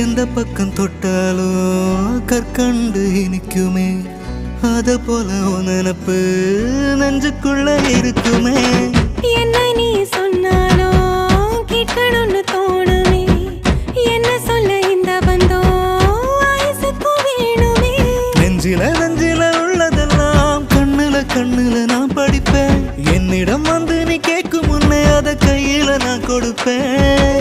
எந்த பக்கம் தொட்டாலும் கற்கண்டு இனிக்குமே, அத போல நினப்பு நெஞ்சுக்குள்ள இருக்குமே. என்ன நீ சொன்னாலும் கேட்கணும்னு தோணுமே, என்ன சொல்ல இந்த பந்தம் ஆயுசுக்கு வேணுமே. நெஞ்சில நெஞ்சில உள்ளதெல்லாம் கண்ணுல கண்ணுல நான் படிப்பேன். என்னிடம் வந்து நீ கேட்கும் முன்னே அத கையில நான் கொடுப்பேன்.